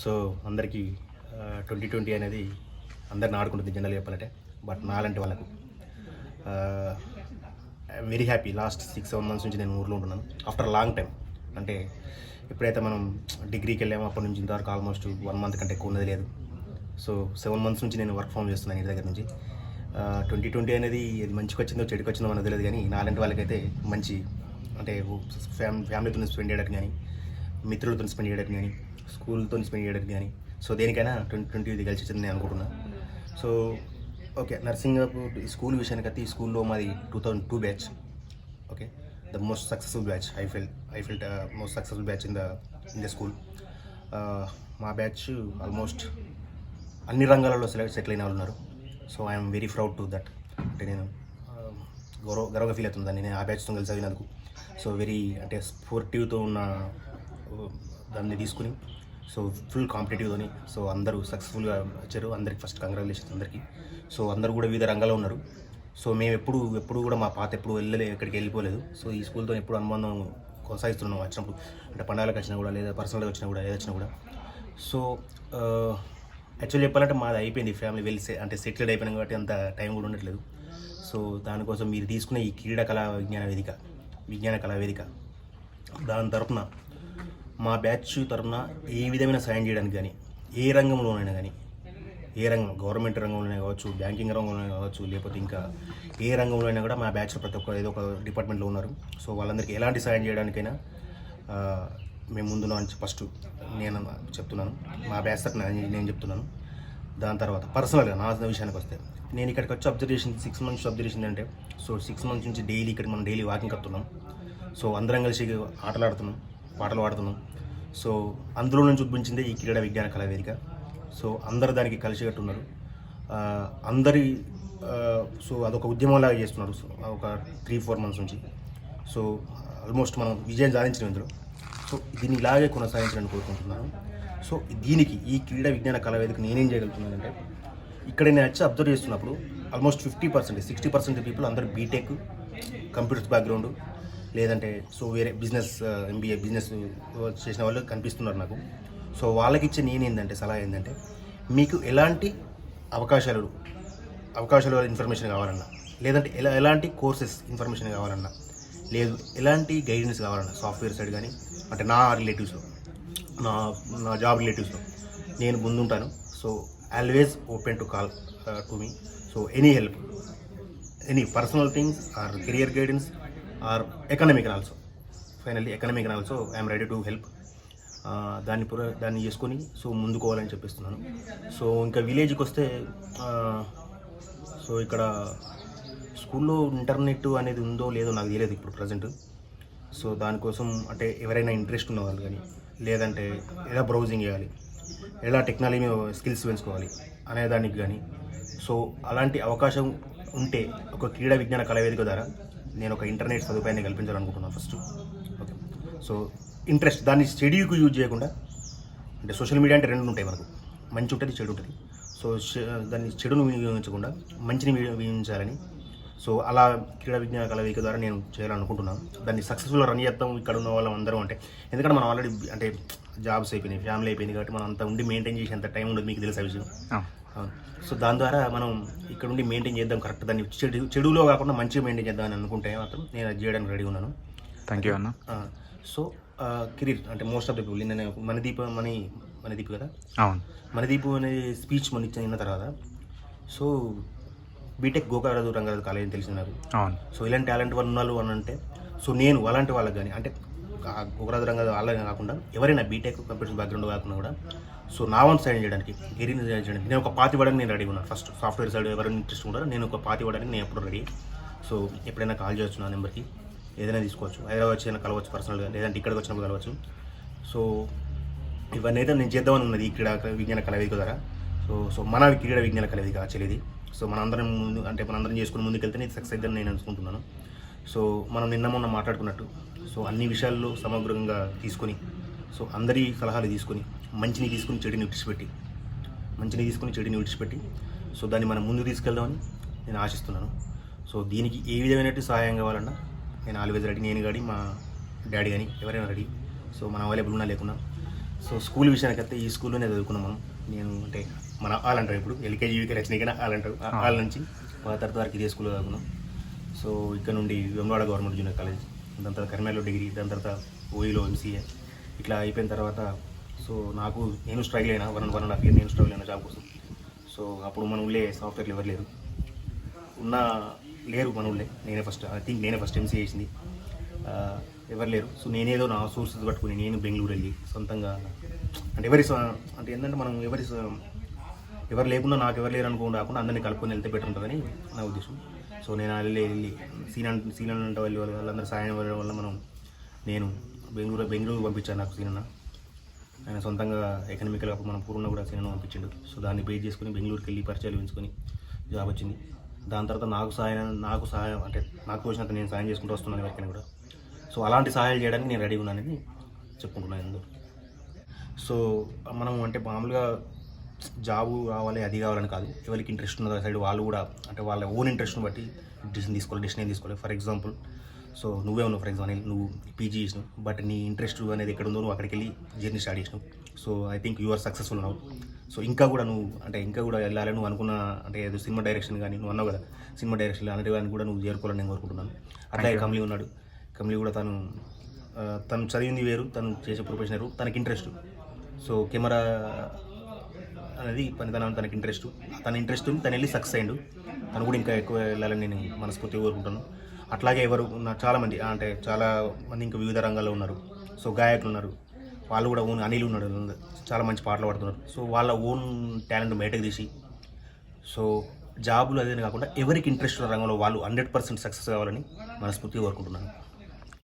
So అందరికీ 2020 అనేది అందరిని ఆడుకుంటుంది జనరల్ చెప్పాలంటే. బట్ నాలాంటి వాళ్ళకు వెరీ హ్యాపీ. లాస్ట్ 6-7 మంత్స్ నుంచి నేను ఊర్లో ఉంటున్నాను ఆఫ్టర్ లాంగ్ టైం. అంటే ఎప్పుడైతే మనం డిగ్రీకి వెళ్ళామో అప్పటి నుంచి ఇంతవరకు ఆల్మోస్ట్ 1 మంత్ కంటే ఎక్కువ ఉన్నది లేదు. సో 7 మంత్స్ నుంచి నేను వర్క్ ఫ్రమ్ చేస్తున్నాను ఇంటి దగ్గర నుంచి. 2020 అనేది ఇది మంచికి వచ్చిందో చెడుకు వచ్చిందో మనకు తెలియదు, కానీ నాలాంటి వాళ్ళకైతే మంచి అంటే ఫ్యామిలీతో స్పెండ్ చేయడానికి కానీ, మిత్రులతో స్పెండ్ చేయడానికి కానీ, స్కూల్తో స్పెండ్ చేయడానికి కానీ, సో దేనికైనా 2020 ఇది కలిసి వచ్చిందని నేను అనుకుంటున్నాను. సో ఓకే, నర్సింగ్ స్కూల్ విషయానికి అయితే ఈ స్కూల్లో మాది 2002 batch. Okay, the most successful batch. I felt most successful batch in the school. మా బ్యాచ్ ఆల్మోస్ట్ అన్ని రంగాలలో సెటిల్ అయిన వాళ్ళు ఉన్నారు. So I'm very proud to that. అంటే నేను గర్వంగా ఫీల్ అవుతుందని నేను ఆ బ్యాచ్తో కలిసి చదివినందుకు. సో వెరీ అంటే స్పోర్టివ్తో ఉన్న దాన్ని తీసుకుని సో ఫుల్ కాంపిటేటివ్తోని సో అందరూ సక్సెస్ఫుల్గా వచ్చారు. అందరికి ఫస్ట్ కంగ్రాచులేషన్స్ అందరికీ. సో అందరూ కూడా వివిధ రంగాల్లో ఉన్నారు. సో మేము ఎప్పుడు కూడా మా పాత ఎప్పుడు ఎక్కడికి వెళ్ళిపోలేదు. సో ఈ స్కూల్తో ఎప్పుడు అనుబంధం కొనసాగిస్తున్నాం వచ్చినప్పుడు, అంటే పండుగలకు వచ్చినా కూడా, లేదా పర్సనల్గా వచ్చినా కూడా, ఏదొచ్చినా కూడా. సో యాక్చువల్లీ చెప్పాలంటే మాది అయిపోయింది, ఫ్యామిలీ అంటే సెటిల్డ్ అయిపోయినాం కాబట్టి అంత టైం కూడా ఉండట్లేదు. సో దానికోసం మీరు తీసుకునే ఈ క్రీడా కళా విజ్ఞాన కళా వేదిక దాని తరపున మా బ్యాచ్ తరపున ఏ విధమైన సాయం చేయడానికి కానీ, ఏ రంగంలోనైనా కానీ, ఏ రంగం గవర్నమెంట్ రంగంలోనే కావచ్చు, బ్యాంకింగ్ రంగంలోనే కావచ్చు, లేకపోతే ఇంకా ఏ రంగంలో అయినా కూడా మా బ్యాచ్లో ప్రతి ఒక్క ఏదో ఒక డిపార్ట్మెంట్లో ఉన్నారు. సో వాళ్ళందరికీ ఎలాంటి సాయం చేయడానికైనా మేము ముందున్నాం అని ఫస్ట్ నేను చెప్తున్నాను. మా బ్యాచ్ తరపున నేను చెప్తున్నాను. దాని తర్వాత పర్సనల్గా నా విషయానికి వస్తే, నేను ఇక్కడికి వచ్చి అబ్జర్వేషన్ 6 మంత్స్ అబ్జర్వేషన్ అంటే, సో 6 మంత్స్ నుంచి ఇక్కడ మనం డైలీ వాకింగ్ కడుతున్నాం. సో అందరం కలిసి ఆటలు ఆడుతున్నాం, పాటలు పాడుతున్నాం. సో అందులో నుంచి ఉద్భవించిందే ఈ క్రీడా విజ్ఞాన కళా వేదిక. సో అందరు దానికి కలిసికట్టు ఉన్నారు. సో అదొక ఉద్యమంలాగా చేస్తున్నారు. సో ఒక 3-4 మంత్స్ నుంచి. సో ఆల్మోస్ట్ మనం విజయం సాధించిన ఇందులో. సో దీన్ని ఇలాగే కొనసాగించాలని కోరుకుంటున్నాను. సో దీనికి ఈ క్రీడా విజ్ఞాన కళా వేదిక నేనేం చేయగలుగుతున్నానంటే, ఇక్కడ నేను వచ్చి అబ్జర్వ్ చేస్తున్నప్పుడు ఆల్మోస్ట్ 50%, 60% పీపుల్ అందరూ బీటెక్, కంప్యూటర్స్ బ్యాక్గ్రౌండ్, లేదంటే సో వేరే బిజినెస్ MBA బిజినెస్ చేసిన వాళ్ళు కనిపిస్తున్నారు నాకు. సో వాళ్ళకి ఇచ్చే నేనేందంటే సలహా ఏంటంటే, మీకు ఎలాంటి అవకాశాలు ఇన్ఫర్మేషన్ కావాలన్నా, లేదంటే ఎలాంటి కోర్సెస్ ఇన్ఫర్మేషన్ కావాలన్నా, లేదు ఎలాంటి గైడెన్స్ కావాలన్నా సాఫ్ట్వేర్ సైడ్ కానీ, అంటే నా రిలేటివ్స్లో, నా జాబ్ రిలేటివ్స్లో నేను ముందుంటాను. So always open to call to me. So any help, any personal things or career guidance or economic also. Finally economic also I'm ready to help. దాన్ని చేసుకొని సో ముందుకోవాలని చెప్పిస్తున్నాను. సో ఇంకా విలేజ్కి వస్తే, సో ఇక్కడ స్కూల్లో ఇంటర్నెట్ అనేది ఉందో లేదో నాకు తెలియదు ఇప్పుడు ప్రజెంట్. సో దానికోసం అంటే ఎవరైనా ఇంట్రెస్ట్ ఉన్న వాళ్ళు కానీ, లేదంటే ఎలా బ్రౌజింగ్ చేయాలి, ఎలా టెక్నాలజీ స్కిల్స్ పెంచుకోవాలి అనేదానికి కానీ, సో అలాంటి అవకాశం ఉంటే ఒక క్రీడా విజ్ఞాన కళా వేదిక ద్వారా నేను ఒక ఇంటర్నెట్ సదుపాయాన్ని కల్పించాలనుకుంటున్నాను ఫస్ట్. ఓకే, సో ఇంట్రెస్ట్ దాన్ని చెడుకు యూజ్ చేయకుండా, అంటే సోషల్ మీడియా అంటే 2 ఉంటాయి మనకు, మంచి ఉంటుంది, చెడు ఉంటుంది. సో దాన్ని చెడును వినియోగించకుండా మంచిని వినియోగించాలని, సో అలా క్రీడా విజ్ఞాన కళా వేదిక ద్వారా నేను చేయాలనుకుంటున్నాను. దాన్ని సక్సెస్ఫుల్గా రన్ చేస్తాం ఇక్కడ ఉన్న వాళ్ళం అందరం. అంటే ఎందుకంటే మనం ఆల్రెడీ అంటే జాబ్స్ అయిపోయినాయి, ఫ్యామిలీ అయిపోయింది కాబట్టి మనం అంతా ఉండి మెయింటైన్ చేసేంత టైం ఉండదు, మీకు తెలిసే విషయం. సో దాని ద్వారా మనం ఇక్కడ ఉండి మెయింటైన్ చేద్దాం కరెక్ట్. దాన్ని చెడులో కాకుండా మంచిగా మెయింటైన్ చేద్దామని అనుకుంటే మాత్రం నేను అది చేయడానికి రెడీ ఉన్నాను. థ్యాంక్ యూ అన్న. సో కెరీర్ అంటే మోస్ట్ ఆఫ్ ద పీపుల్ నేను మనదీప్ కదా, అవును, మనదీప్ అనే స్పీచ్ మన ఇచ్చిన తర్వాత, so BTech Gokaraju Rangaraju college అని తెలిసింది నాకు. అవును. సో ఇలాంటి టాలెంట్ వాళ్ళు ఉన్నారు అని అంటే, సో నేను అలాంటి వాళ్ళకి కానీ, అంటే గోకరాజు రంగారాజు వాళ్ళని కాకుండా ఎవరైనా బీటెక్ కంప్యూటర్ బ్యాక్గ్రౌండ్ కాకుండా కూడా, సో నా వన్ సైడ్ చేయడానికి, కెరీర్ని చేయడానికి నేను ఒక పాతి ఇవ్వడానికి నేను రెడీ ఉన్నాను. ఫస్ట్ సాఫ్ట్వేర్ సైడ్ ఎవరైనా ఇంట్రెస్ట్ ఉంటారో నేను ఒక పాతి ఇవ్వడానికి నేను ఎప్పుడు రెడీ. సో ఎప్పుడైనా కాల్ చేయొచ్చు నా నెంబర్కి, ఏదైనా తీసుకోవచ్చు, హైదరాబాద్ వచ్చి అయినా కలవచ్చు పర్సనల్గా, లేదంటే ఇక్కడికి వచ్చినప్పుడు కలవచ్చు. సో ఇవన్నీ అయితే నేను చేద్దామని ఉన్నది ఈ క్రీడా విజ్ఞాన కళా వేదిక ద్వారా. సో మన క్రీడా విజ్ఞాన కళా వేదిక చెల్లిది. సో మనందరం చేసుకుని ముందుకెళ్తే ఇది సక్సెస్ అయిద్దని నేను అనుకుంటున్నాను. సో మనం మొన్న మాట్లాడుకున్నట్టు, సో అన్ని విషయాల్లో సమగ్రంగా తీసుకొని, సో అందరి సలహాలు తీసుకొని, మంచిని తీసుకుని చెడుని విడిచిపెట్టి సో దాన్ని మనం ముందుకు తీసుకెళ్దామని నేను ఆశిస్తున్నాను. సో దీనికి ఏ విధమైన సహాయం కావాలన్నా నేను ఆల్వేజ్ రెడీ. నేను కానీ మా డాడీ కానీ ఎవరైనా రెడీ. సో మనం అవైలబుల్ ఉన్నా లేకున్నా సో స్కూల్ విషయానికి అయితే ఈ స్కూల్లోనే చదువుకున్నాం మనం. నేను అంటే మన ఆల్ అంటారు ఇప్పుడు ఎల్కేజీ యూకేజీ వచ్చినాయి ఆల్ అంటారు. ఆల్ నుంచి 10th వరకు ఇదే స్కూల్లో చదువుకున్నాం. సో ఇక్కడ నుండి వెమ్లవాడ గవర్నమెంట్ జూనియర్ కాలేజ్, దాని తర్వాత కరిమేలో డిగ్రీ, దాని తర్వాత ఓఈలో ఎంసీఏ ఇట్లా అయిపోయిన తర్వాత సో నేను స్ట్రగుల్ అయినా 1.5 year నేను స్ట్రగుల్ అయినా జాబ్ కోసం. సో అప్పుడు మన ఊళ్ళే సాఫ్ట్వేర్లు ఎవరు లేరు, లేరు మన ఊళ్ళే. నేనే ఫస్ట్ ఎంసీఏ చేసింది. ఎవరు లేరు. సో నేనేదో నా సోర్సెస్ పట్టుకుని నేను బెంగళూరు వెళ్ళి సొంతంగా అంటే అంటే ఏంటంటే మనం ఎవరు లేకుండా నాకు ఎవరు లేరు అనుకోకుండా కాకుండా అందరినీ కలుపుకొని వెళ్తే బెటర్ ఉంటుందని నా ఉద్దేశం. సో నేను వెళ్ళి సీనన్ అంటే వాళ్ళందరూ సాయం వల్ల నేను బెంగళూరు పంపించాను. నాకు సీనన్న ఆయన సొంతంగా ఎకనామికల్గా మనం పూర్ణ కూడా సీనన్న పంపించాడు. సో దాన్ని బేస్ చేసుకుని బెంగళూరుకి వెళ్ళి పరిచయాలు పెంచుకొని జాబ్ వచ్చింది. దాని తర్వాత నాకు సహాయం అంటే నాకు తోచినంత నేను సాయం చేసుకుంటూ వస్తున్నాను ఎవరికైనా కూడా. సో అలాంటి సహాయాలు చేయడానికి నేను రెడీగా ఉన్నానని చెప్పుకుంటున్నాను ఎందుకు. సో మనం అంటే మామూలుగా జాబు కావాలి అది కావాలని కాదు, ఎవరికి ఇంట్రెస్ట్ ఉన్న సైడ్ వాళ్ళు కూడా అంటే వాళ్ళ ఓన్ ఇంట్రెస్ట్ని బట్టి డెసిషన్ తీసుకోవాలి. ఫర్ ఎగ్జాంపుల్ సో నువ్వే ఉన్నావు, ఫర్ ఎగ్జాంపుల్ నువ్వు పీజీ చేసినావు, బట్ నీ ఇంట్రెస్ట్ అనేది ఎక్కడ ఉందో నువ్వు అక్కడికి వెళ్ళి జర్నీ స్టార్ట్ చేసినావు. So I think you are successful ఉన్నావు. సో ఇంకా కూడా వెళ్ళాలని నువ్వు అనుకున్న అంటే ఏదో సినిమా డైరెక్షన్ కానీ నువ్వు అన్నావు కదా, సినిమా డైరెక్షన్ అలాంటి కానీ కూడా నువ్వు చేరుకోవాలని నేను కోరుకుంటున్నాను. అట్లాగే కమలి ఉన్నాడు. కమలి కూడా తను చదివింది వేరు, తను చేసే ప్రొఫెషన్ వేరు, తనకి ఇంట్రెస్ట్. సో కెమెరా అనేది పనితనం తనకి ఇంట్రెస్ట్, తన ఇంట్రెస్ట్ తను వెళ్ళి సక్సెస్ అయ్యిండు. తను కూడా ఇంకా ఎక్కువ వెళ్ళాలని నేను మనస్ఫూర్తిగా కోరుకుంటాను. అట్లాగే చాలామంది అంటే చాలామంది ఇంకా వివిధ రంగాల్లో ఉన్నారు. సో గాయకులు ఉన్నారు, వాళ్ళు కూడా అనిల్ ఉన్నాడు, చాలా మంచి పాటలు పాడుతున్నారు. సో వాళ్ళ ఓన్ టాలెంట్ బయటకు తీసి సో జాబులు అదే కాకుండా ఎవరికి ఇంట్రెస్ట్ ఉన్న రంగంలో వాళ్ళు 100% సక్సెస్ కావాలని మనస్ఫూర్తిగా కోరుకుంటున్నాను.